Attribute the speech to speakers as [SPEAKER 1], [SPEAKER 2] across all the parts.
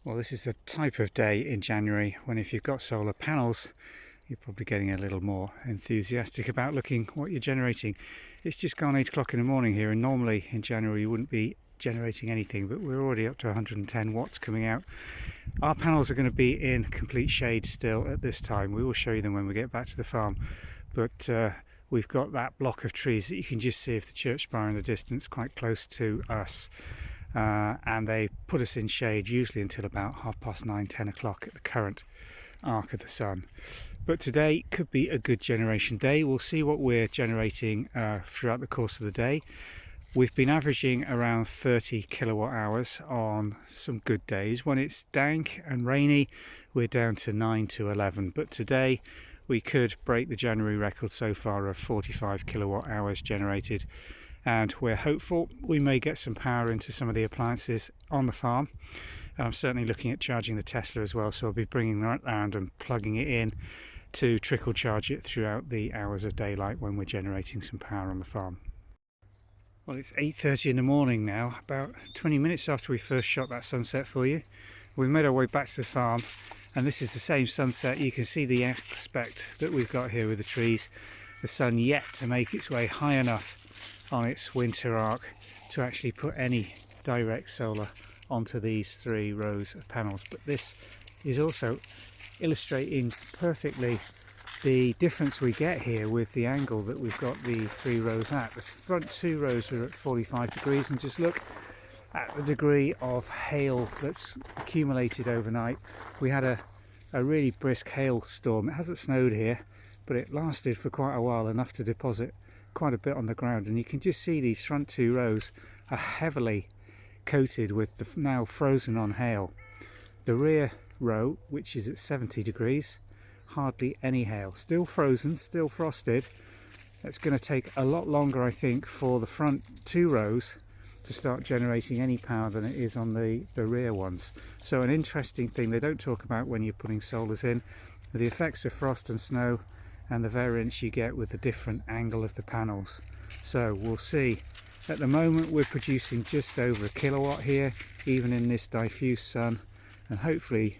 [SPEAKER 1] Well, this is the type of day in January when if you've got solar panels, you're probably getting a little more enthusiastic about looking what you're generating. It's just gone 8 o'clock in the morning here, and normally in January you wouldn't be generating anything, but we're already up to 110 watts coming out. Our panels are going to be in complete shade still at this time. We will show you them when we get back to the farm, but we've got that block of trees that you can just see if the church spire in the distance quite close to us. And they put us in shade usually until about 9:30, 10 o'clock at the current arc of the sun. But today could be a good generation day. We'll see what we're generating throughout the course of the day. We've been averaging around 30 kilowatt hours on some good days. When it's dank and rainy, we're down to 9 to 11. But today we could break the January record so far of 45 kilowatt hours generated. And we're hopeful we may get some power into some of the appliances on the farm. And I'm certainly looking at charging the Tesla as well, so I'll be bringing that around and plugging it in to trickle charge it throughout the hours of daylight when we're generating some power on the farm. Well, it's 8:30 in the morning now, about 20 minutes after we first shot that sunset for you. We've made our way back to the farm, and this is the same sunset. You can see the aspect that we've got here with the trees. The sun yet to make its way high enough on its winter arc to actually put any direct solar onto these 3 rows of panels. But this is also illustrating perfectly the difference we get here with the angle that we've got the 3 rows at. The front 2 rows are at 45 degrees, and just look at the degree of hail that's accumulated overnight. We had a really brisk hailstorm. It hasn't snowed here, but it lasted for quite a while, enough to deposit quite a bit on the ground, and you can just see these front 2 rows are heavily coated with the now frozen on hail. The rear row, which is at 70 degrees, hardly any hail, still frozen, still frosted. It's going to take a lot longer, I think, for the front 2 rows to start generating any power than it is on the rear ones. So an interesting thing they don't talk about when you're putting solars in, the effects of frost and snow and the variance you get with the different angle of the panels. So we'll see. At the moment we're producing just over 1 kilowatt here, even in this diffuse sun, and hopefully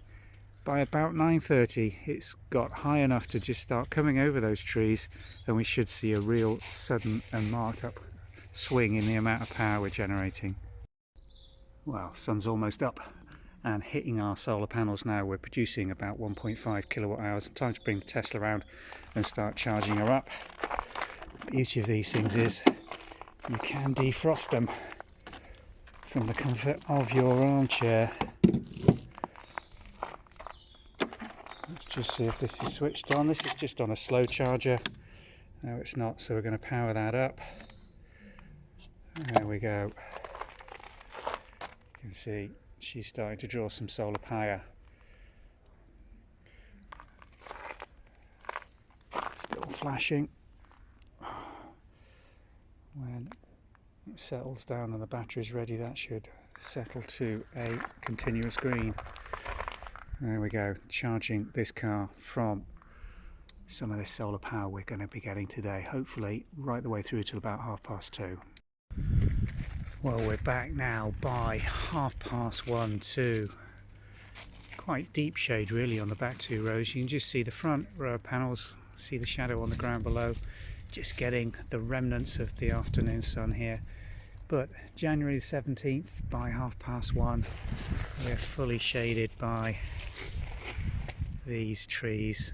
[SPEAKER 1] by about 9:30 it's got high enough to just start coming over those trees, and we should see a real sudden and marked up swing in the amount of power we're generating. Well, sun's almost up and hitting our solar panels now. We're producing about 1.5 kilowatt hours. Time to bring the Tesla around and start charging her up. The beauty of these things is you can defrost them from the comfort of your armchair. Let's just see if this is switched on. This is just on a slow charger. No, it's not, so we're going to power that up. There we go. You can see she's starting to draw some solar power. Still flashing. When it settles down and the battery's ready, that should settle to a continuous green. There we go, charging this car from some of this solar power we're going to be getting today, hopefully right the way through till about 2:30. Well, we're back now by 1:30, 2. Quite deep shade really on the back 2 rows. You can just see the front row of panels, see the shadow on the ground below, just getting the remnants of the afternoon sun here. But January 17th by 1:30, we're fully shaded by these trees,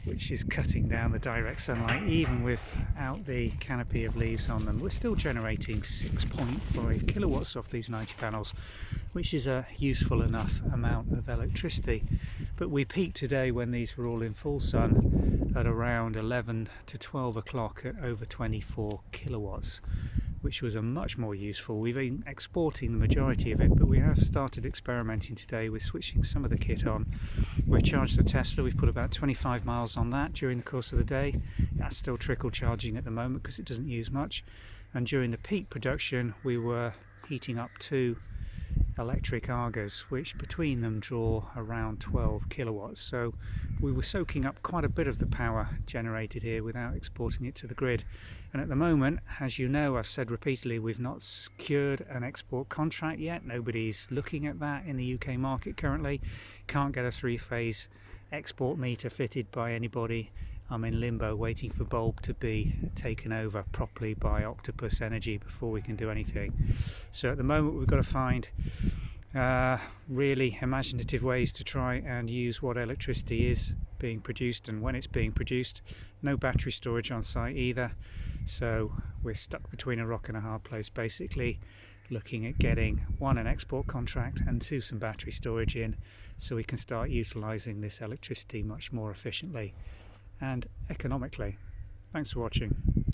[SPEAKER 1] which is cutting down the direct sunlight even without the canopy of leaves on them. We're still generating 6.5 kilowatts off these 90 panels, which is a useful enough amount of electricity. But we peaked today when these were all in full sun at around 11 to 12 o'clock at over 24 kilowatts, which was a much more useful. We've been exporting the majority of it, but we have started experimenting today with switching some of the kit on. We've charged the Tesla, we've put about 25 miles on that during the course of the day. That's still trickle charging at the moment because it doesn't use much. And during the peak production we were heating up 2 electric Argas, which between them draw around 12 kilowatts. So we were soaking up quite a bit of the power generated here without exporting it to the grid. And at the moment, as you know, I've said repeatedly, we've not secured an export contract yet. Nobody's looking at that in the UK market currently. Can't get a three-phase export meter fitted by anybody. I'm in limbo waiting for Bulb to be taken over properly by Octopus Energy before we can do anything. So at the moment we've got to find really imaginative ways to try and use what electricity is being produced and when it's being produced. No battery storage on site either, so we're stuck between a rock and a hard place, basically looking at getting one, an export contract, and two, some battery storage in so we can start utilising this electricity much more efficiently and economically. Thanks for watching.